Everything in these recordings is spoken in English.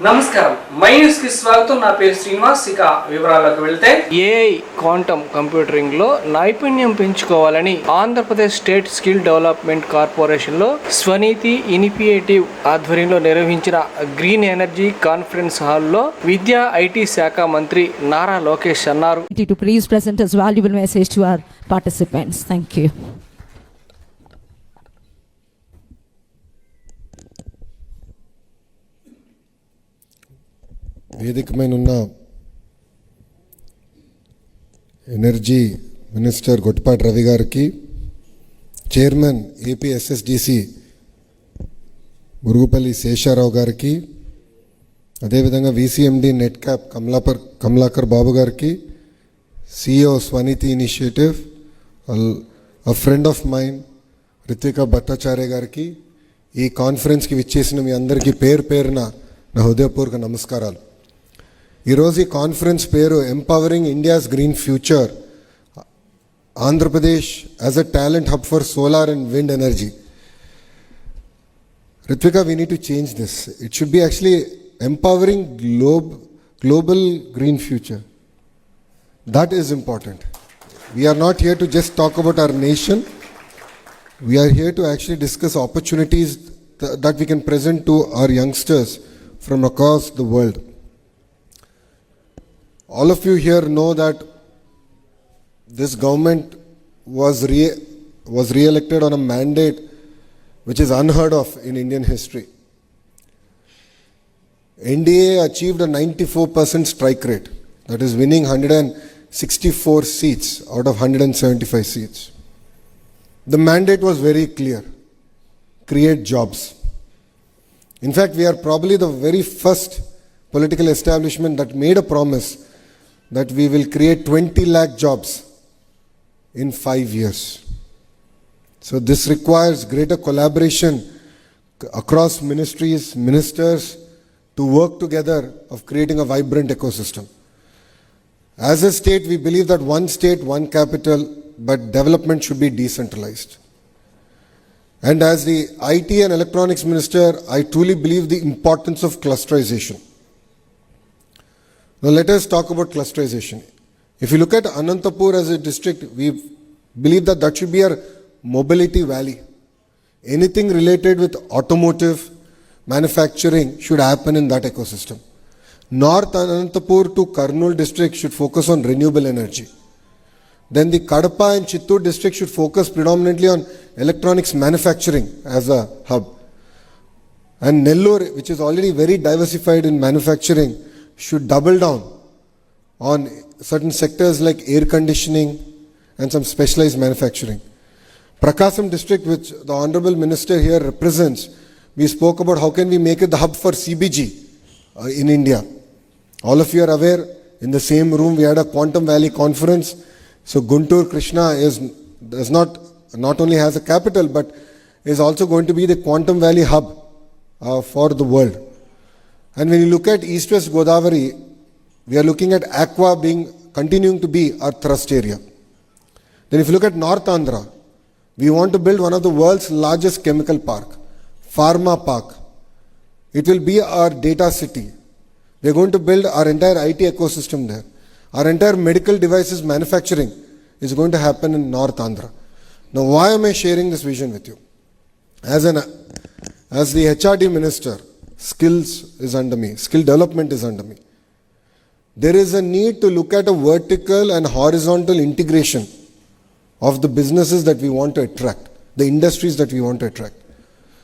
నమస్కారం my news కి స్వాగతం. నా పేరు శ్రీనివాస్. ఇక వివరాల్లోకి వెళ్తే ఏఐ క్వాంటమ్ కంప్యూటరింగ్ లో నైపుణ్యం పెంచుకోవాలని Andhra Pradesh state skill development corporation లో స్వనీతి ఇనిషియేటివ్ ఆధ్వర్యంలో నిర్వహించిన గ్రీన్ ఎనర్జీ కాన్ఫరెన్స్ హాల్లో విద్యా ఐటీ శాఖ మంత్రి నారా లోకేష్ అన్నారు. To please present as valuable message to our participants. Thank you. వేదికమైన ఉన్న ఎనర్జీ మినిస్టర్ గొట్టిపాటి రవి గారికి, చైర్మన్ ఏపీఎస్ఎస్డిసి మురుగుపల్లి శేషారావు గారికి, అదేవిధంగా VCMD net cap Kamalakar Babu గారికి, CEO Swaniti initiative a friend of mine Ritwika Bhattacharya గారికి, ఈ కాన్ఫరెన్స్కి విచ్చేసిన మీ అందరికీ పేరు పేరున నా హృదయపూర్వక నమస్కారాలు. ఈరోజు ఈ కాన్ఫరెన్స్ పేరు empowering India's green future, Andhra Pradesh as a talent hub for solar and wind energy. Ritvika, we need to change this. It should be actually empowering global green future. That is important. We are not here to just talk about our nation. We are here to actually discuss opportunities that we can present to our youngsters from across the world. All of you here know that this government was re-elected on a mandate which is unheard of in Indian history. NDA achieved a 94% strike rate, that is winning 164 seats out of 175 seats. The mandate was very clear: create jobs. In fact, we are probably the very first political establishment that made a promise that we will create 20 lakh jobs in 5 years. So this requires greater collaboration across ministries, ministers, to work together of creating a vibrant ecosystem. As a state, we believe that one state, one capital, but development should be decentralized. And as the IT and electronics minister, I truly believe the importance of clusterization. Now let us talk about clusterization. If you look at Anantapur as a district, we believe that that should be our mobility valley. Anything related with automotive, manufacturing should happen in that ecosystem. North Anantapur to Kurnool district should focus on renewable energy. Then the Kadapa and Chittoor district should focus predominantly on electronics manufacturing as a hub. And Nellore, which is already very diversified in manufacturing, should double down on certain sectors like air conditioning and some specialized manufacturing. Prakasam district, which the Honorable Minister here represents, we spoke about how can we make it the hub for CBG in India. All of you are aware, in the same room we had a Quantum Valley conference. So Guntur Krishna not only has a capital, but is also going to be the Quantum Valley hub for the world. And when you look at East-West Godavari, we are looking at Aqua continuing to be our thrust area. Then if you look at North Andhra, we want to build one of the world's largest chemical park, Pharma Park. It will be our data city. We are going to build our entire IT ecosystem there. Our entire medical devices manufacturing is going to happen in North Andhra. Now why am I sharing this vision with you? As the HRD minister, skills is under me, skill development is under me. There is a need to look at a vertical and horizontal integration of the businesses that we want to attract, the industries that we want to attract.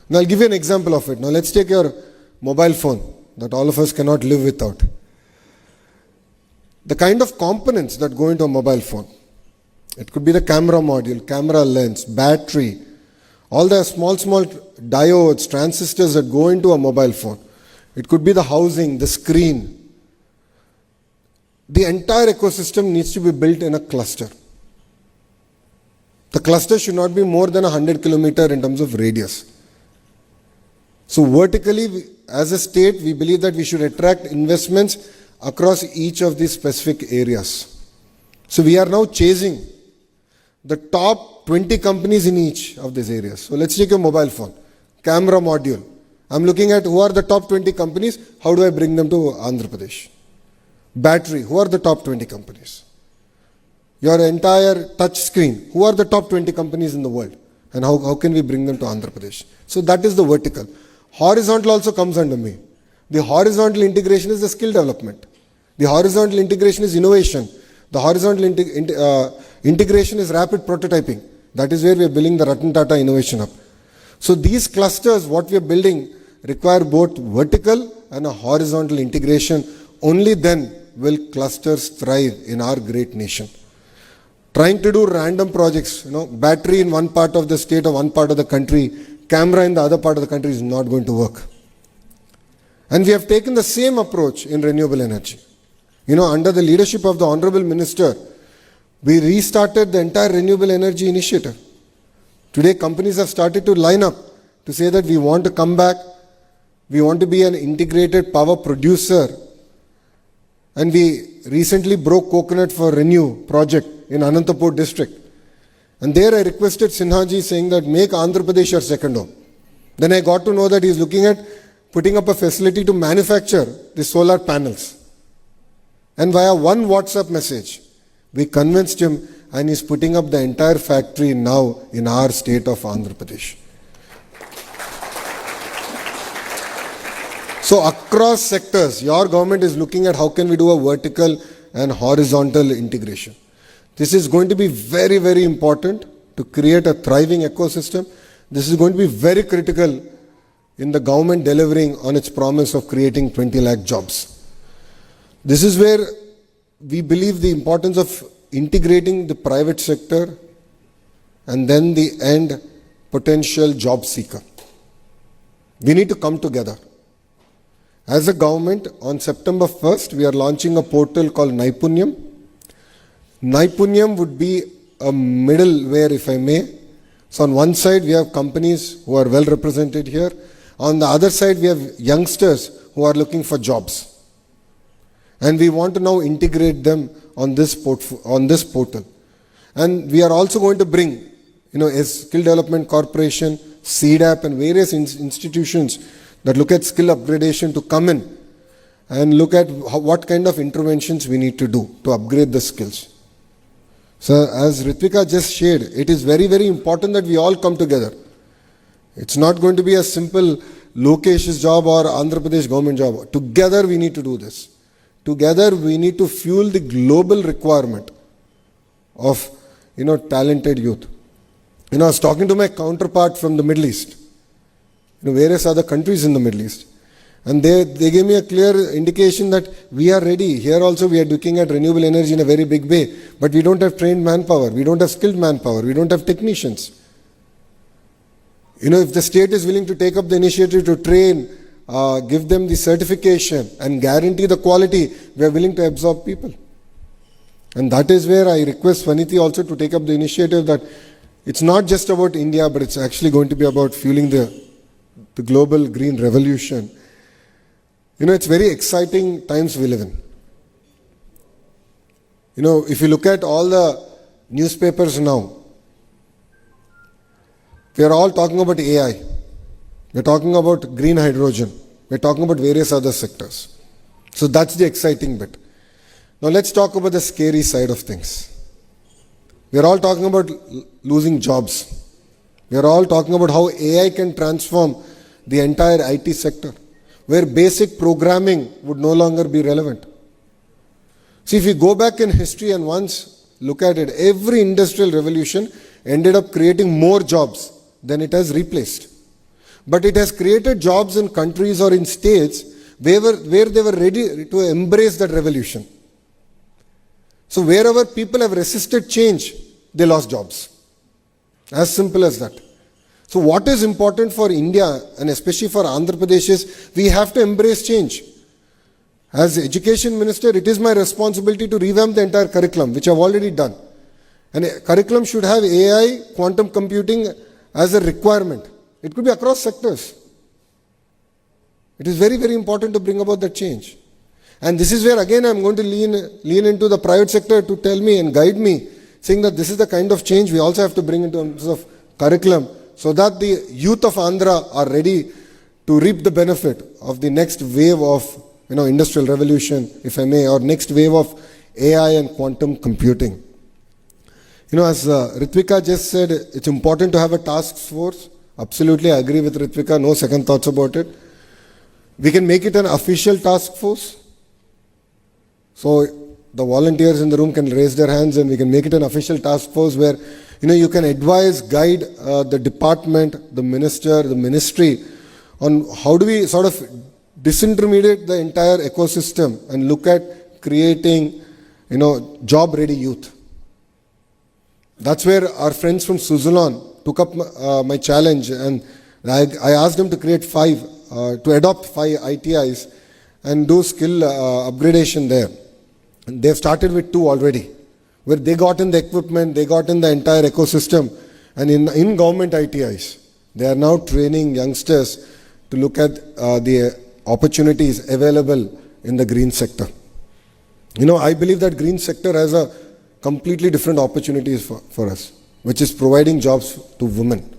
Now I'll give you an example of it. Now let's take your mobile phone that all of us cannot live without. The kind of components that go into a mobile phone. It could be the camera module, camera lens, battery, all the small diodes, transistors that go into a mobile phone. It could be the housing, the screen. The entire ecosystem needs to be built in a cluster. The cluster should not be more than 100 kilometers in terms of radius. So vertically, as a state, we believe that we should attract investments across each of these specific areas. So we are now chasing the top 20 companies in each of these areas. So let's take your mobile phone, camera module. I'm looking at who are the top 20 companies, how do I bring them to Andhra Pradesh? Battery, who are the top 20 companies? Your entire touch screen, who are the top 20 companies in the world? And how can we bring them to Andhra Pradesh? So that is the vertical. Horizontal also comes under me. The horizontal integration is the skill development. The horizontal integration is innovation. The horizontal integration is rapid prototyping. That is where we are building the Ratan Tata Innovation Hub. So these clusters, what we are building, require both vertical and a horizontal integration. Only then will clusters thrive in our great nation. Trying to do random projects, battery in one part of the state or one part of the country, camera in the other part of the country is not going to work. And we have taken the same approach in renewable energy. Under the leadership of the Honorable Minister, we restarted the entire renewable energy initiative. Today, companies have started to line up to say that we want to come back, we want to be an integrated power producer. And we recently broke coconut for Renew project in Anantapur district. And there I requested Sinhaji saying that make Andhra Pradesh your second home. Then I got to know that he is looking at putting up a facility to manufacture the solar panels. And via one WhatsApp message, we convinced him and he's putting up the entire factory now in our state of Andhra Pradesh. So across sectors, your government is looking at how can we do a vertical and horizontal integration. This is going to be very, very important to create a thriving ecosystem. This is going to be very critical in the government delivering on its promise of creating 20 lakh jobs. This is where we believe the importance of integrating the private sector and then the end potential job seeker. We need to come together. As a government, on September 1st, we are launching a portal called Naipunyam. Naipunyam would be a middleware, if I may. So on one side, we have companies who are well represented here. On the other side, we have youngsters who are looking for jobs. And we want to now integrate them on this portal. And we are also going to bring, as Skill Development Corporation, CDAP and various institutions that look at skill upgradation to come in and look at what kind of interventions we need to do to upgrade the skills. So as Ritvika just shared, it is very, very important that we all come together. It's not going to be a simple Lokesh's job or Andhra Pradesh government job. Together we need to do this. Together we need to fuel the global requirement of, talented youth. I was talking to my counterpart from the Middle East, various other countries in the Middle East. And they gave me a clear indication that we are ready. Here also we are looking at renewable energy in a very big way. But we don't have trained manpower. We don't have skilled manpower. We don't have technicians. If the state is willing to take up the initiative to train, give them the certification and guarantee the quality, we are willing to absorb people. And that is where I request Vaniti also to take up the initiative that it's not just about India, but it's actually going to be about fueling the global green revolution. It's very exciting times we live in. If you look at all the newspapers now, we are all talking about AI. We're talking about green hydrogen. We're talking about various other sectors. So that's the exciting bit. Now let's talk about the scary side of things. We're all talking about losing jobs. We're all talking about how AI can transform the entire IT sector, where basic programming would no longer be relevant. See, if you go back in history and once look at it, every industrial revolution ended up creating more jobs than it has replaced. But it has created jobs in countries or in states where they were ready to embrace that revolution. So wherever people have resisted change, they lost jobs. As simple as that. So what is important for India and especially for Andhra Pradesh is we have to embrace change. As Education Minister, it is my responsibility to revamp the entire curriculum, which I have already done. And a curriculum should have AI, quantum computing as a requirement. It could be across sectors. It is very, very important to bring about that change. And this is where again I am going to lean into the private sector to tell me and guide me, saying that this is the kind of change we also have to bring in terms of curriculum, so that the youth of Andhra are ready to reap the benefit of the next wave of industrial revolution, if I may, or next wave of AI and quantum computing. As Ritvika just said, it's important to have a task force. Absolutely, I agree with Ritvika, no second thoughts about it. We can make it an official task force. So the volunteers in the room can raise their hands and we can make it an official task force where you can advise, guide the department, the minister, the ministry on how do we sort of disintermediate the entire ecosystem and look at creating job-ready youth. That's where our friends from Suzlon took up my challenge, and I asked them to create to adopt 5 ITIs and do skill upgradation there. And they've started with 2 already, where they got in the equipment, they got in the entire ecosystem, and in government ITIs, they are now training youngsters to look at the opportunities available in the green sector. I believe that green sector has a completely different opportunities for us, which is providing jobs to women.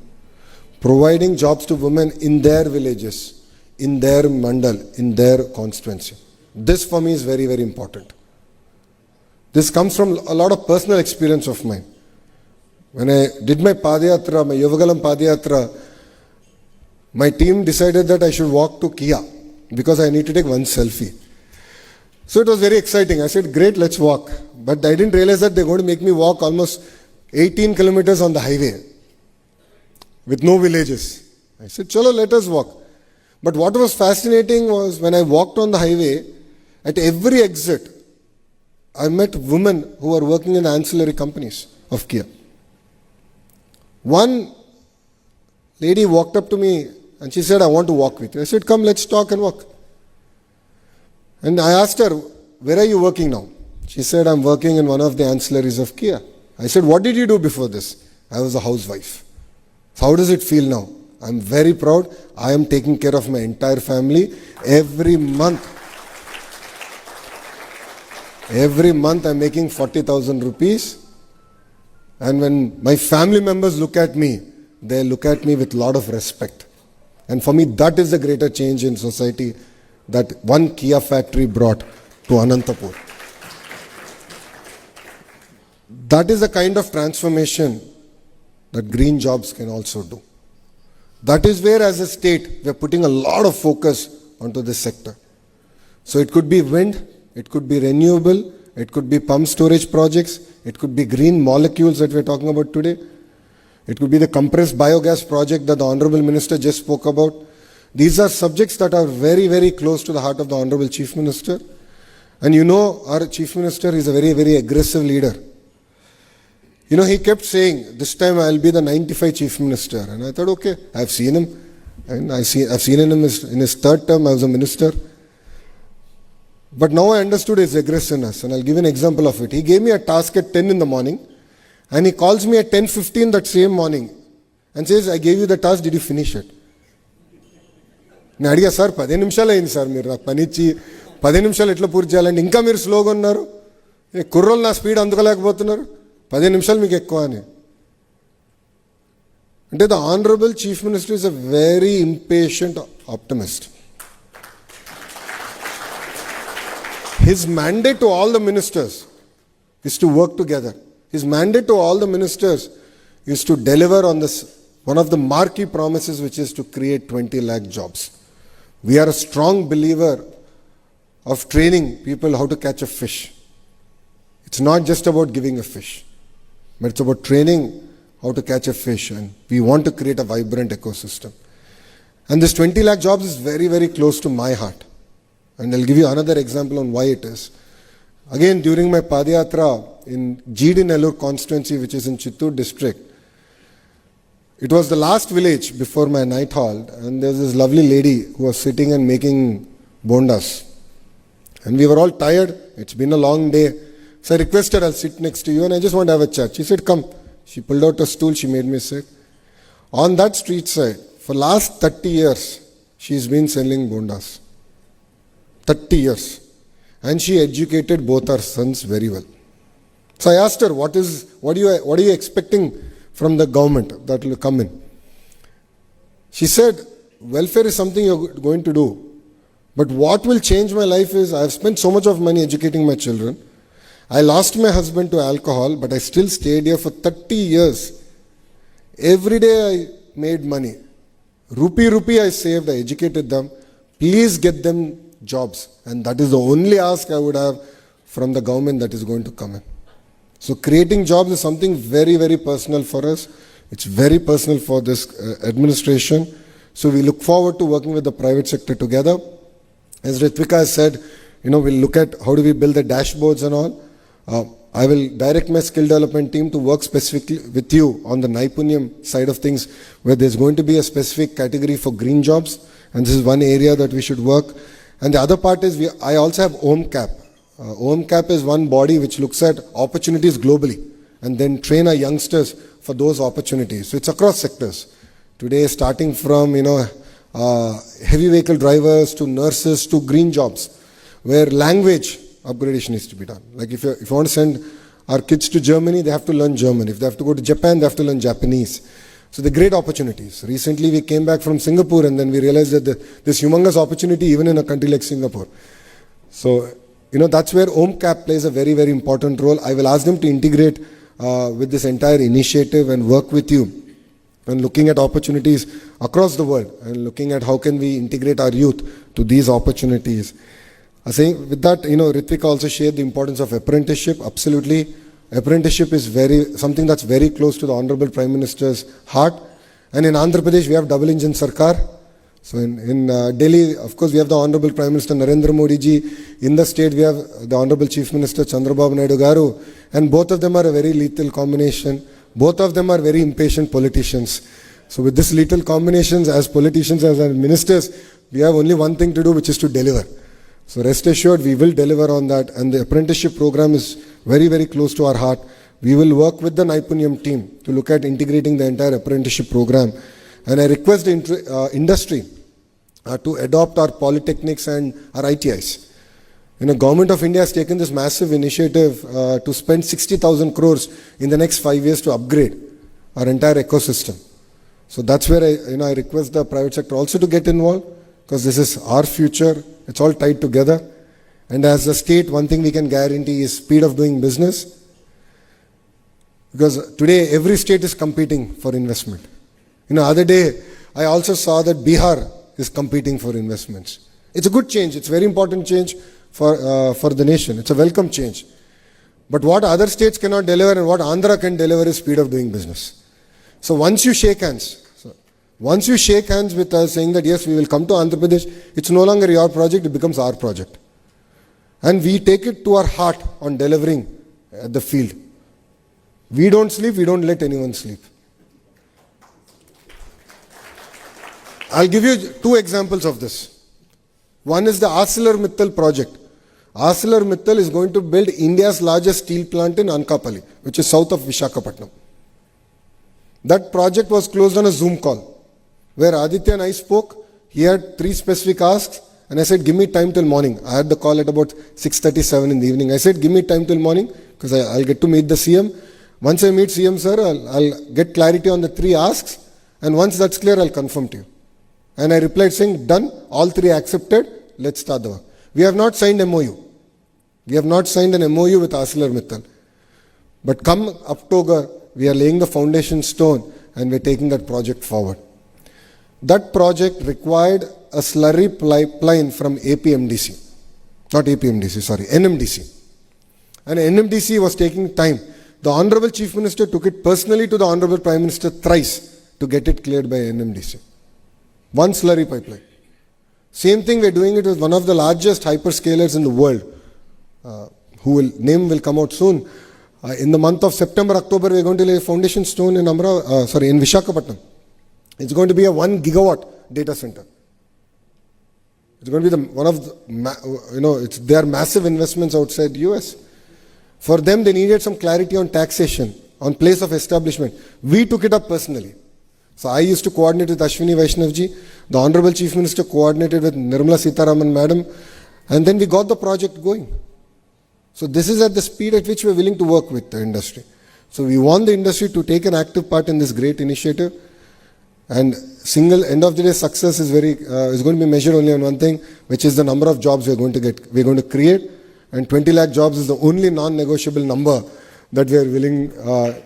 Providing jobs to women in their villages, in their mandal, in their constituency. This for me is very, very important. This comes from a lot of personal experience of mine. When I did my Padayatra, my Yuvagalam Padayatra, my team decided that I should walk to Kia because I need to take one selfie. So it was very exciting. I said, great, let's walk. But I didn't realize that they're going to make me walk almost 18 kilometers on the highway with no villages. I said, chalo, let us walk. But what was fascinating was when I walked on the highway, at every exit, I met women who were working in ancillary companies of Kia. One lady walked up to me and she said, I want to walk with you. I said, come, let's talk and walk. And I asked her, where are you working now? She said, I'm working in one of the ancillaries of Kia. I said, what did you do before this? I was a housewife. So how does it feel now? I'm very proud. I am taking care of my entire family every month. Every month I'm making 40,000 rupees. And when my family members look at me, they look at me with a lot of respect. And for me, that is the greater change in society that one Kia factory brought to Anantapur. That is the kind of transformation that green jobs can also do. That is where, as a state, we are putting a lot of focus onto this sector. So it could be wind, it could be renewable, it could be pump storage projects, it could be green molecules that we are talking about today. It could be the compressed biogas project that the Honorable Minister just spoke about. These are subjects that are very, very close to the heart of the Honorable Chief Minister. And our Chief Minister is a very, very aggressive leader. He kept saying, this time I'll be the 95 Chief Minister. And I thought, okay, I've seen him. And I've seen him in his third term as a minister. But now I understood his aggressiveness. And I'll give an example of it. He gave me a task at 10 in the morning. And he calls me at 10:15 that same morning. And says, I gave you the task, did you finish it? నేను అడిగా sir 10 నిమిషాలు అయింది sir మీరు నాకు పని ఇచ్చి 10 నిమిషాలు ఎట్లా పూర్తి చేయాలంటే ఇంకా మీరు స్లోగా ఉన్నారు కుర్రోళ్ళు నా స్పీడ్ అందుకోలేకపోతున్నారు 10 నిమిషాలు మీకు ఎక్కువ అని అంటే the honourable chief minister is a very impatient optimist his mandate to all the ministers is to work together his mandate to all the ministers is to deliver on this one of the marquee promises, which is to create 20 lakh jobs. We are a strong believer of training people how to catch a fish. It's not just about giving a fish, but it's about training how to catch a fish. And we want to create a vibrant ecosystem. And this 20 lakh jobs is very, very close to my heart. And I'll give you another example on why it is. Again, during my Padayatra in GD Nellore constituency, which is in Chittoor district, it was the last village before my night halt, and there was this lovely lady who was sitting and making bondas. And we were all tired. It's been a long day. So I requested, I'll sit next to you and I just want to have a chat. She said, come. She pulled out a stool, she made me sit. On that street side, for last 30 years, she's been selling bondas. 30 years. And she educated both our sons very well. So I asked her, what are you expecting from the government that will come in? She said, welfare is something you're going to do. But what will change my life is I've spent so much of money educating my children. I lost my husband to alcohol, but I still stayed here for 30 years. Every day I made money. Rupee I saved, I educated them. Please get them jobs. And that is the only ask I would have from the government that is going to come in. So creating jobs is something very, very personal for us. It's very personal for this administration. So we look forward to working with the private sector together. As Ritvika has said, we'll look at how do we build the dashboards and all. I will direct my skill development team to work specifically with you on the Naipunyam side of things, where there's going to be a specific category for green jobs, and this is one area that we should work. And the other part is I also have OMCAP. OMCAP is one body which looks at opportunities globally and then train our youngsters for those opportunities. So it's across sectors. Today, starting from heavy vehicle drivers to nurses to green jobs, where language upgradation needs to be done. Like if you want to send our kids to Germany, they have to learn German. If they have to go to Japan, they have to learn Japanese. So the great opportunities. Recently we came back from Singapore and then we realized that there's humongous opportunity even in a country like Singapore. So, that's where OMCAP plays a very, very important role. I will ask them to integrate with this entire initiative and work with you and looking at opportunities across the world and looking at how can we integrate our youth to these opportunities. I think with that, Ritvika also shared the importance of apprenticeship. Absolutely. Apprenticeship is something that's very close to the Honorable Prime Minister's heart. And in Andhra Pradesh, we have double engine Sarkar. So in Delhi, of course, we have the Honorable Prime Minister Narendra Modi ji. In the state, we have the Honorable Chief Minister Chandrababu Naidu Garu. And both of them are a very lethal combination. Both of them are very impatient politicians. So with this lethal combinations, as politicians, as ministers, we have only one thing to do, which is to deliver. So rest assured, we will deliver on that. And the apprenticeship program is very, very close to our heart. We will work with the Naipunyam team to look at integrating the entire apprenticeship program. And I request the industry to adopt our polytechnics and our ITIs. Government of India has taken this massive initiative to spend 60,000 crores in the next 5 years to upgrade our entire ecosystem. So that's where I request the private sector also to get involved, because this is our future. It's all tied together. And as a state, one thing we can guarantee is speed of doing business. Because today, every state is competing for investment. Other day, I also saw that Bihar is competing for investments. It's a good change. It's a very important change for the nation. It's a welcome change. But what other states cannot deliver and what Andhra can deliver is speed of doing business. So once you shake hands with us saying that yes, we will come to Andhra Pradesh, it's no longer your project, it becomes our project. And we take it to our heart on delivering at the field. We don't sleep, we don't let anyone sleep. I'll give you two examples of this. One is the ArcelorMittal project. ArcelorMittal is going to build India's largest steel plant in Anakapalli, which is south of Visakhapatnam. That project was closed on a Zoom call, where Aditya and I spoke. He had 3 specific asks, and I said, give me time till morning. I had the call at about 6:37 in the evening. I said, give me time till morning, because I'll get to meet the CM. Once I meet CM, sir, I'll get clarity on the 3 asks, and once that's clear, I'll confirm to you. And I replied saying, done, all 3 accepted, let's start the work. We have not signed MOU. We have not signed an MOU with ArcelorMittal. But come October, we are laying the foundation stone and we're taking that project forward. That project required a slurry pipeline from NMDC. And NMDC was taking time. The Honorable Chief Minister took it personally to the Honorable Prime Minister thrice to get it cleared by NMDC. One slurry pipeline. Same thing, we're doing it with one of the largest hyperscalers in the world, name will come out soon. In the month of September, October, we're going to lay a foundation stone in Visakhapatnam. It's going to be a 1 gigawatt data center. It's going to be they are massive investments outside US. For them, they needed some clarity on taxation, on place of establishment. We took it up personally. So I used to coordinate with Ashwini Vaishnavji. The Honorable Chief Minister coordinated with Nirmala Sitharaman Madam. And then we got the project going. So this is at the speed at which we're willing to work with the industry. So we want the industry to take an active part in this great initiative. And single end of the day success is going to be measured only on one thing, which is the number of jobs we're going to create. And 20 lakh jobs is the only non-negotiable number that we are willing,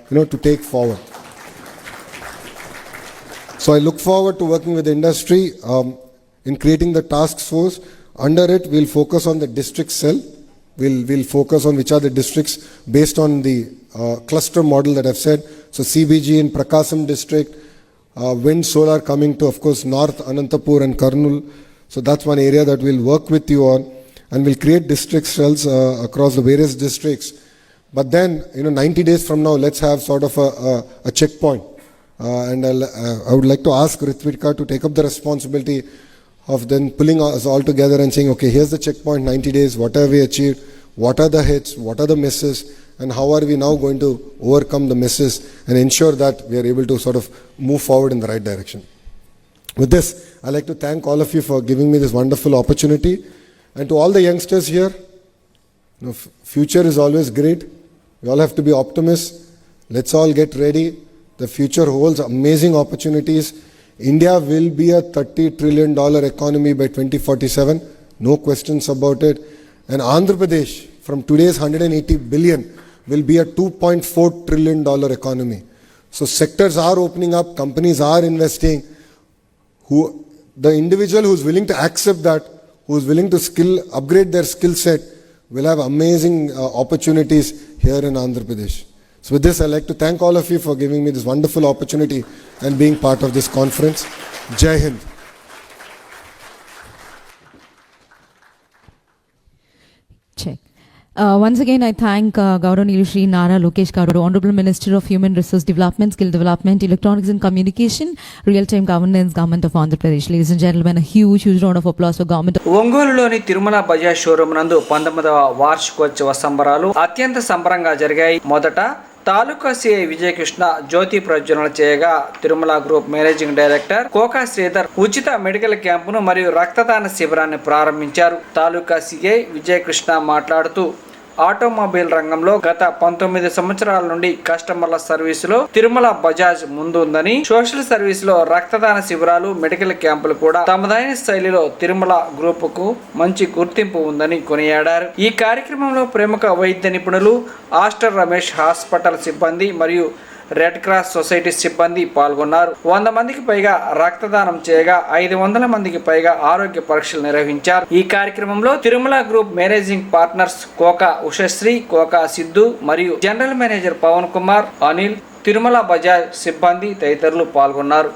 to take forward. So I look forward to working with the industry in creating the task force. Under it, we'll focus on the district cell. We'll focus on which are the districts based on the cluster model that I've said. So CBG in Prakasam district, wind, solar coming to, of course, North, Anantapur and Kurnool. So that's one area that we'll work with you on. And we'll create district cells across the various districts. But then, 90 days from now, let's have sort of a checkpoint. And I would like to ask Ritvika to take up the responsibility of then pulling us all together and saying, okay, here's the checkpoint, 90 days, what have we achieved, what are the hits, what are the misses, and how are we now going to overcome the misses and ensure that we are able to sort of move forward in the right direction. With this, I'd like to thank all of you for giving me this wonderful opportunity. And to all the youngsters here, future is always great. We all have to be optimists. Let's all get ready. The future holds amazing opportunities. India will be a $30 trillion economy by 2047. No questions about it. And Andhra Pradesh, from today's 180 billion, will be a $2.4 trillion economy. So sectors are opening up, companies are investing. The individual who's willing to accept that, who's willing to upgrade their skill set, will have amazing opportunities here in Andhra Pradesh. So with this, I'd like to thank all of you for giving me this wonderful opportunity and being part of this conference. Jai Hind. Check. Once again, I thank Gauranilu Shri Nara Lokesh Garu, Honorable Minister of Human Resource Development, Skill Development, Electronics and Communication, Real-Time Governance, Government of Andhra Pradesh. Ladies and gentlemen, a huge round of applause for Government. ఒంగోలులోని Tirumala Bajaj showroom నందు 19వ వార్షికోత్సవ సంబరాలు అత్యంత సంబరంగా జరిగాయి. మొదట తాలూకా CI Vijayakrishna జ్యోతి ప్రజ్వలన చేయగా Tirumala group managing director Koka Sridhar ఉచిత మెడికల్ క్యాంపును మరియు రక్తదాన శిబిరాన్ని ప్రారంభించారు. తాలూకా సిఐ విజయకృష్ణ మాట్లాడుతూ ఆటోమొబైల్ రంగంలో గత 19 సంవత్సరాల నుండి కస్టమర్ల సర్వీసులో తిరుమల బజాజ్ ముందుందని, సోషల్ సర్వీసులో రక్తదాన శిబిరాలు, మెడికల్ క్యాంపులు కూడా తమదైన శైలిలో తిరుమల గ్రూప్ కు మంచి గుర్తింపు ఉందని కొనియాడారు. ఈ కార్యక్రమంలో ప్రముఖ వైద్య నిపుణులు, ఆస్టర్ రమేష్ హాస్పిటల్ సిబ్బంది మరియు రెడ్ క్రాస్ సొసైటీ సిబ్బంది పాల్గొన్నారు. 100 మందికి పైగా రక్తదానం చేయగా 500 మందికి పైగా ఆరోగ్య పరీక్షలు నిర్వహించారు. ఈ కార్యక్రమంలో Tirumala group managing partners Koka Ushasri, Koka Siddhu మరియు జనరల్ మేనేజర్ పవన్ కుమార్, అనిల్, తిరుమల బజాజ్ సిబ్బంది తదితరులు పాల్గొన్నారు.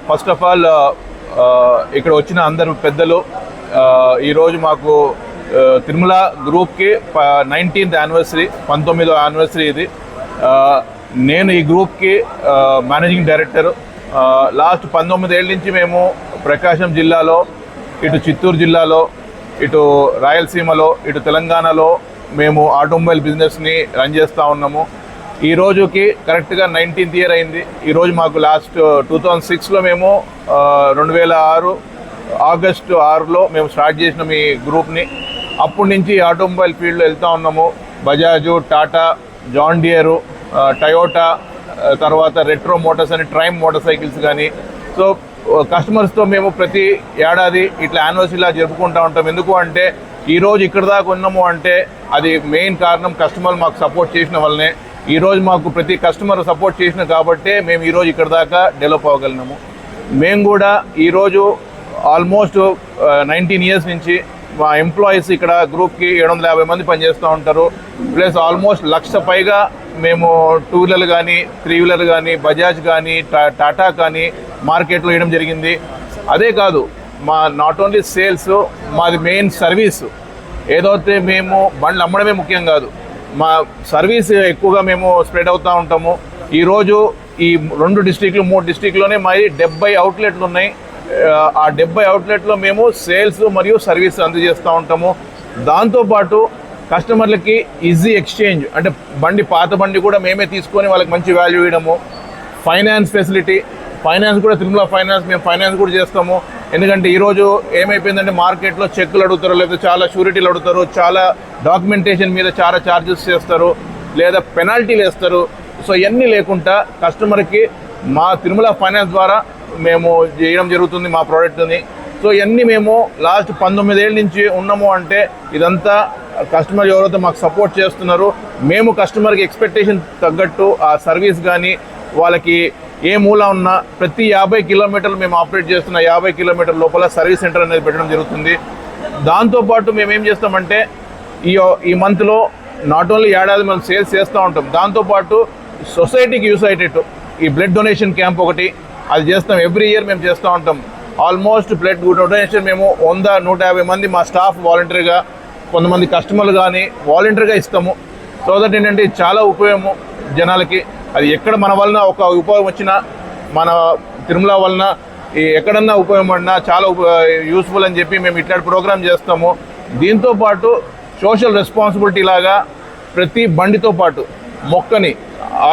ఫస్ట్ ఆఫ్ ఆల్ ఇక్కడ వచ్చిన అందరు పెద్దలు, ఈరోజు మాకు తిరుమల గ్రూప్కి 19th యానివర్సరీ, 19వ యానివర్సరీ ఇది. నేను ఈ గ్రూప్కి మేనేజింగ్ డైరెక్టర్. లాస్ట్ 19 ఏళ్ళ నుంచి మేము ప్రకాశం జిల్లాలో, ఇటు చిత్తూరు జిల్లాలో, ఇటు రాయలసీమలో, ఇటు తెలంగాణలో మేము ఆటోమొబైల్ బిజినెస్ని రన్ చేస్తూ ఉన్నాము. ఈ రోజుకి కరెక్ట్గా 19th ఇయర్ అయింది. ఈరోజు మాకు లాస్ట్ 2006లో మేము 2006 ఆగస్టు 6లో మేము స్టార్ట్ చేసినాం ఈ గ్రూప్ని. అప్పటి నుంచి ఆటోమొబైల్ ఫీల్డ్లో వెళ్తూ ఉన్నాము. Bajaj, Tata, John dear, Toyota, తర్వాత రెట్రో మోటార్స్ అని ట్రైమ్ మోటార్ సైకిల్స్ కానీ. సో కస్టమర్స్తో మేము ప్రతి ఏడాది ఇట్లా యానివర్సరీలా జరుపుకుంటూ ఉంటాం. ఎందుకు అంటే ఈరోజు ఇక్కడ దాకా ఉన్నాము అంటే అది మెయిన్ కారణం కస్టమర్ మాకు సపోర్ట్ చేసిన వల్లనే. ఈరోజు మాకు ప్రతి కస్టమర్ సపోర్ట్ చేసిన కాబట్టే మేము ఈరోజు ఇక్కడ దాకా డెవలప్ అవ్వగలిగినాము. మేము కూడా ఈరోజు ఆల్మోస్ట్ 19 ఇయర్స్ నుంచి మా ఎంప్లాయీస్ ఇక్కడ గ్రూప్కి 750 మంది పనిచేస్తూ ఉంటారు. ప్లస్ ఆల్మోస్ట్ 1,00,000 పైగా మేము 2 వీలర్ కానీ, 3 వీలర్ కానీ, బజాజ్ కానీ, టాటా కానీ మార్కెట్లో వేయడం జరిగింది. అదే కాదు, మా నాట్ ఓన్లీ సేల్స్, మాది మెయిన్ సర్వీస్. ఏదైతే మేము బండ్లు అమ్మడమే ముఖ్యం కాదు, మా సర్వీస్ ఎక్కువగా మేము స్ప్రెడ్ అవుతూ ఉంటాము. ఈరోజు ఈ 2 డిస్ట్రిక్ట్లు 3 డిస్ట్రిక్ట్లోనే మాది 70 అవుట్లెట్లు ఉన్నాయి. ఆ 70 అవుట్లెట్లో మేము సేల్స్ మరియు సర్వీస్ అందజేస్తూ ఉంటాము. దాంతోపాటు కస్టమర్లకి ఈజీ ఎక్స్చేంజ్, అంటే బండి పాత బండి కూడా మేమే తీసుకొని వాళ్ళకి మంచి వాల్యూ ఇవ్వడము. ఫైనాన్స్ ఫెసిలిటీ, ఫైనాన్స్ కూడా తిరుమల ఫైనాన్స్, మేము ఫైనాన్స్ కూడా చేస్తాము. ఎందుకంటే ఈరోజు ఏమైపోయిందంటే మార్కెట్లో చెక్కులు అడుగుతారు, లేదా చాలా షూరిటీలు అడుగుతారు, చాలా డాక్యుమెంటేషన్ మీద చాలా ఛార్జెస్ చేస్తారు, లేదా పెనాల్టీలు వేస్తారు. సో ఇవన్నీ లేకుండా కస్టమర్కి మా తిరుమల ఫైనాన్స్ ద్వారా మేము చేయడం జరుగుతుంది మా ప్రోడక్ట్ని. సో ఇవన్నీ మేము లాస్ట్ 19 ఏళ్ళ నుంచి ఉన్నాము అంటే ఇదంతా కస్టమర్ ఎవరైతే మాకు సపోర్ట్ చేస్తున్నారు, మేము కస్టమర్కి ఎక్స్పెక్టేషన్ తగ్గట్టు ఆ సర్వీస్ కానీ వాళ్ళకి ఏ మూల ఉన్నా ప్రతి 50 కిలోమీటర్లు మేము ఆపరేట్ చేస్తున్న 50 కిలోమీటర్ల లోపల సర్వీస్ సెంటర్ అనేది పెట్టడం జరుగుతుంది. దాంతోపాటు మేము ఏం చేస్తామంటే ఈ మంత్లో నాట్ ఓన్లీ ఏడాది మనం సేల్స్ చేస్తూ ఉంటాం, దాంతోపాటు సొసైటీకి యూస్ అయ్యేటట్టు ఈ బ్లడ్ డొనేషన్ క్యాంప్ ఒకటి అది చేస్తాం. ఎవ్రీ ఇయర్ మేము చేస్తూ ఉంటాం. ఆల్మోస్ట్ బ్లడ్ డొనేషన్ మేము 100-150 మంది మా స్టాఫ్ వాలంటరీగా, కొంతమంది కస్టమర్లు కానీ వాలంటరీగా ఇస్తాము. సో దట్ ఏంటంటే చాలా ఉపయోగము జనాలకి. అది ఎక్కడ మన వలన ఒక ఉపయోగం వచ్చినా, మన తిరుమల వలన ఎక్కడన్నా ఉపయోగం పడినా చాలా యూస్ఫుల్ అని చెప్పి మేము ఇట్లాంటి ప్రోగ్రామ్ చేస్తాము. దీంతోపాటు సోషల్ రెస్పాన్సిబిలిటీ లాగా ప్రతి బండితో పాటు మొక్కని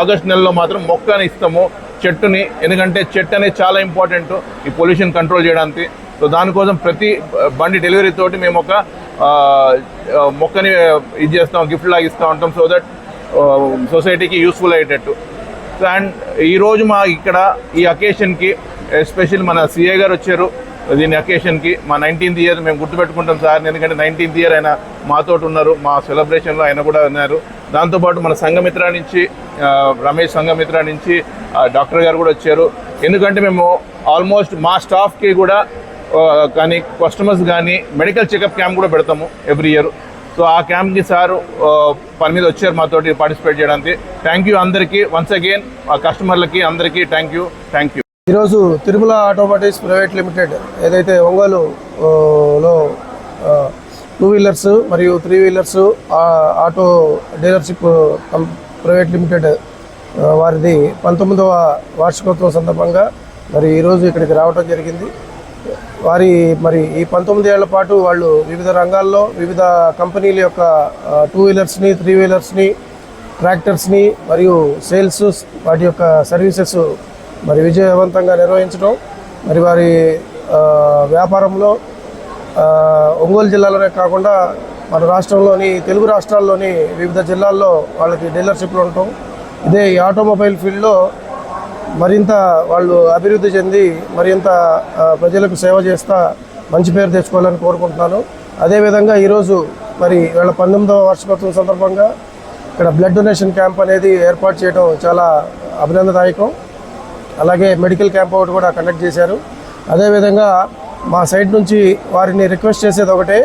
ఆగస్ట్ నెలలో మాత్రం మొక్కని ఇస్తాము, చెట్టుని. ఎందుకంటే చెట్టు అనేది చాలా ఇంపార్టెంట్ ఈ పొల్యూషన్ కంట్రోల్ చేయడానికి. సో దానికోసం ప్రతి బండి డెలివరీ తోటి మేము ఒక మొక్కని ఇది చేస్తాం, గిఫ్ట్ లాగా ఇస్తూ ఉంటాం. సో దట్ సొసైటీకి యూస్ఫుల్ అయ్యేటట్టు. అండ్ ఈరోజు మా ఇక్కడ ఈ అకేషన్కి ఎస్పెషల్ మన సిఏ గారు వచ్చారు. దీని అకేషన్కి మా 19th ఇయర్ మేము గుర్తుపెట్టుకుంటాం సార్, ఎందుకంటే 19th ఇయర్ ఆయన మాతో ఉన్నారు, మా సెలబ్రేషన్లో ఆయన కూడా ఉన్నారు. దాంతోపాటు మన సంఘమిత్ర నుంచి రమేష్ సంఘమిత్ర నుంచి డాక్టర్ గారు కూడా వచ్చారు. ఎందుకంటే మేము ఆల్మోస్ట్ మా స్టాఫ్కి కూడా కానీ కస్టమర్స్ కానీ మెడికల్ చెకప్ క్యాంప్ కూడా పెడతాము ఎవ్రీ ఇయర్. సో ఆ క్యాంప్కి సారు పని మీద వచ్చారు మాతోటి పార్టిసిపేట్ చేయడానికి. థ్యాంక్ యూ అందరికీ వన్స్ అగైన్, ఆ కస్టమర్లకి అందరికీ థ్యాంక్ యూ. ఈరోజు తిరుమల ఆటోమోటివ్స్ ప్రైవేట్ లిమిటెడ్ ఏదైతే ఒంగోలులో 2 వీలర్స్ మరియు 3 wheelers auto dealership private limited వారిది 19వ వార్షికోత్సవం సందర్భంగా మరి ఈరోజు ఇక్కడికి రావడం జరిగింది. మరి ఈ 19 ఏళ్ల పాటు వాళ్ళు వివిధ రంగాల్లో వివిధ కంపెనీల యొక్క 2 వీలర్స్ని 3 వీలర్స్ని ట్రాక్టర్స్ని మరియు సేల్స్ వాటి యొక్క సర్వీసెస్ మరి విజయవంతంగా నిర్వహించడం, మరి వారి వ్యాపారంలో ఒంగోలు జిల్లాలోనే కాకుండా మన రాష్ట్రంలోని తెలుగు రాష్ట్రాల్లోని వివిధ జిల్లాల్లో వాళ్ళకి డీలర్షిప్లు ఉండటం, ఇదే ఈ ఆటోమొబైల్ ఫీల్డ్లో మరింత వాళ్ళు అభివృద్ధి చెంది మరింత ప్రజలకు సేవ చేస్తా మంచి పేరు తెచ్చుకోవాలని కోరుకుంటున్నాను. అదేవిధంగా ఈరోజు మరి వీళ్ళ 19వ వార్షికోత్సవం సందర్భంగా ఇక్కడ బ్లడ్ డొనేషన్ క్యాంప్ అనేది ఏర్పాటు చేయడం చాలా అభినందనదాయకం. అలాగే మెడికల్ క్యాంప్ ఒకటి కూడా కండక్ట్ చేశారు. అదేవిధంగా మా సైడ్ నుంచి వారిని రిక్వెస్ట్ చేసేది ఒకటే,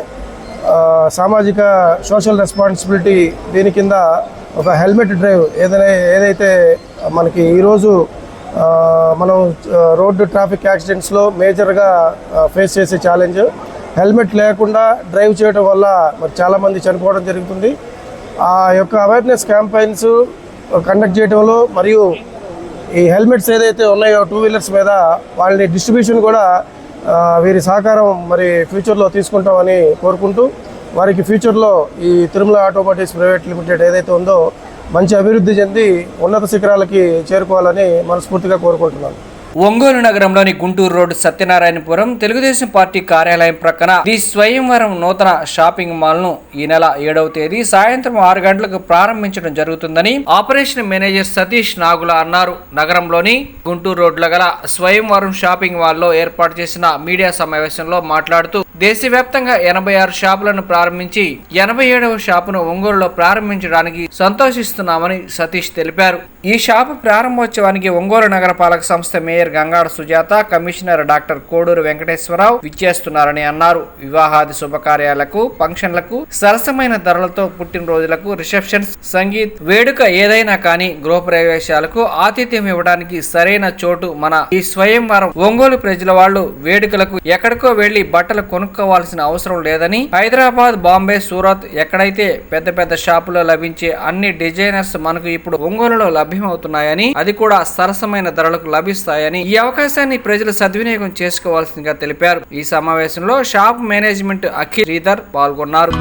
సామాజిక సోషల్ రెస్పాన్సిబిలిటీ దీని కింద ఒక హెల్మెట్ డ్రైవ్ ఏదైతే మనకి ఈరోజు మనం రోడ్డు ట్రాఫిక్ యాక్సిడెంట్స్లో మేజర్గా ఫేస్ చేసే ఛాలెంజ్. హెల్మెట్ లేకుండా డ్రైవ్ చేయడం వల్ల మరి చాలామంది చనిపోవడం జరుగుతుంది. ఆ యొక్క అవేర్నెస్ క్యాంపెయిన్స్ కండక్ట్ చేయడంలో మరియు ఈ హెల్మెట్స్ ఏదైతే ఉన్నాయో 2 వీలర్స్ మీద వాళ్ళని డిస్ట్రిబ్యూషన్ కూడా వీరి సహకారం మరి ఫ్యూచర్లో తీసుకుంటామని కోరుకుంటూ, వారికి ఫ్యూచర్లో ఈ తిరుమల ఆటోమోటివ్స్ ప్రైవేట్ లిమిటెడ్ ఏదైతే ఉందో మంచి అభివృద్ధి చెంది ఉన్నత శిఖరాలకి చేరుకోవాలని మనస్ఫూర్తిగా కోరుకుంటున్నాను. ఒంగోలు నగరంలోని గుంటూరు రోడ్డు సత్యనారాయణపురం తెలుగుదేశం పార్టీ కార్యాలయం ప్రక్కన శ్రీ స్వయంవరం నూతన షాపింగ్ మాల్ ను ఈ నెల 7వ తేదీ సాయంత్రం 6 గంటలకు ప్రారంభించడం జరుగుతుందని ఆపరేషన్ మేనేజర్ సతీష్ నాగుల అన్నారు. నగరంలోని గుంటూరు రోడ్లో గల స్వయంవరం షాపింగ్ మాల్ లో ఏర్పాటు చేసిన మీడియా సమావేశంలో మాట్లాడుతూ దేశవ్యాప్తంగా 86 షాపులను ప్రారంభించి 87వ షాపును ఒంగోలులో ప్రారంభించడానికి సంతోషిస్తున్నామని సతీష్ తెలిపారు. ఈ షాపు ప్రారంభోత్సవానికి ఒంగోలు నగరపాలక సంస్థ mayor Gangada Sujatha, commissioner doctor Koduru Venkateswara Rao విచ్చేస్తున్నారని అన్నారు. వివాహాది శుభకార్యాలకు, ఫంక్షన్లకు సరసమైన ధరలతో, పుట్టినరోజులకు, రిసెప్షన్స్, సంగీత్ వేడుక ఏదైనా కానీ గృహప్రవేశాలకు ఆతిథ్యం ఇవ్వడానికి సరైన చోటు మన ఈ స్వయంవరం. ఒంగోలు ప్రజల వాళ్ళు వేడుకలకు ఎక్కడికో వెళ్లి బట్టలు కొనుక్కోవాల్సిన అవసరం లేదని, హైదరాబాద్, బాంబే, సూరత్ ఎక్కడైతే పెద్ద పెద్ద షాపులో లభించే అన్ని డిజైనర్స్ మనకు ఇప్పుడు ఒంగోలులో లభ్యమవుతున్నాయని, అది కూడా సరసమైన ధరలకు లభిస్తాయని, ఈ అవకాశాన్ని ప్రజలు సద్వినియోగం చేసుకోవాల్సిందిగా తెలిపారు. ఈ సమావేశంలో షాప్ మేనేజ్మెంట్ అఖిల్ శ్రీధర్ పాల్గొన్నారు.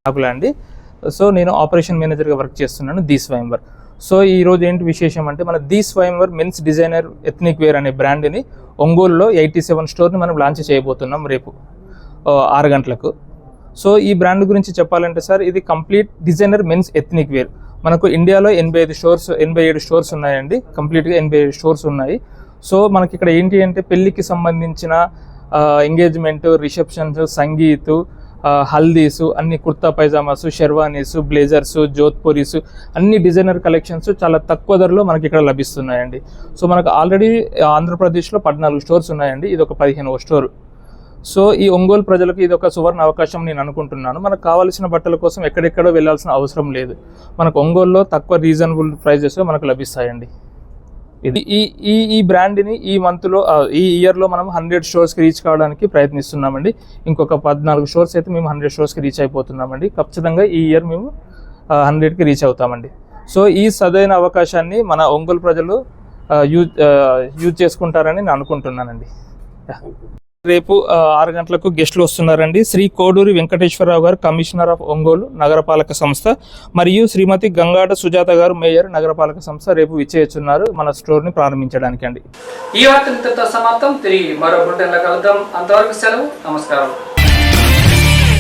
నాకులా అండి. సో నేను ఆపరేషన్ మేనేజర్గా వర్క్ చేస్తున్నాను ది స్వయంవర్. సో ఈరోజు ఏంటి విశేషం అంటే మన the Swayamvar men's designer ethnic wear అనే బ్రాండ్ని ఒంగోలులో 87 స్టోర్ని మనం లాంచ్ చేయబోతున్నాం రేపు 6 గంటలకు. సో ఈ బ్రాండ్ గురించి చెప్పాలంటే సార్, ఇది complete designer men's ethnic wear. మనకు ఇండియాలో 87 స్టోర్స్ ఉన్నాయండి. కంప్లీట్గా 87 స్టోర్స్ ఉన్నాయి. సో మనకి ఇక్కడ ఏంటి అంటే పెళ్ళికి సంబంధించిన ఎంగేజ్మెంట్, రిసెప్షన్స్, సంగీత్, హల్దీస్, అన్ని kurta pyjamas, sherwanis, blazers, jodhpuris, అన్ని డిజైనర్ కలెక్షన్స్ చాలా తక్కువ ధరలో మనకి ఇక్కడ లభిస్తున్నాయండి. సో మనకు ఆల్రెడీ ఆంధ్రప్రదేశ్లో 14 స్టోర్స్ ఉన్నాయండి. ఇది ఒక 15వ స్టోర్. సో ఈ ఒంగోలు ప్రజలకు ఇది ఒక సువర్ణ అవకాశం నేను అనుకుంటున్నాను. మనకు కావాల్సిన బట్టల కోసం ఎక్కడెక్కడో వెళ్ళాల్సిన అవసరం లేదు. మనకు ఒంగోలులో తక్కువ రీజనబుల్ ప్రైజెస్ మనకు లభిస్తాయండి. ఇది ఈ బ్రాండ్ని ఈ మంత్లో ఈ ఇయర్లో మనం 100 స్టోర్స్కి రీచ్ కావడానికి ప్రయత్నిస్తున్నామండి. ఇంకొక 14 స్టోర్స్ అయితే మేము 100 స్టోర్స్కి రీచ్ అయిపోతున్నామండి. ఖచ్చితంగా ఈ ఇయర్ మేము 100కి రీచ్ అవుతామండి. సో ఈ సదైన అవకాశాన్ని మన ఒంగోలు ప్రజలు యూజ్ చేసుకుంటారని నేను అనుకుంటున్నానండి. రేపు 6 గంటలకు గెస్టులు వస్తున్నారండి. శ్రీ కోడూరి వెంకటేశ్వరరావు గారు, కమిషనర్ ఆఫ్ ఒంగోలు నగరపాలక సంస్థ, మరియు శ్రీమతి గంగాడ సుజాత గారు, మేయర్ నగరపాలక సంస్థ రేపు విచ్చేస్తున్నారు మన స్టోర్ని ప్రారంభించడానికి అండి. ఈ వార్త ఇంతటితో సమాప్తం. తిరిగి మరో బులెటిన్లో కలుద్దాం. అంతవరకు సెలవు. నమస్కారం.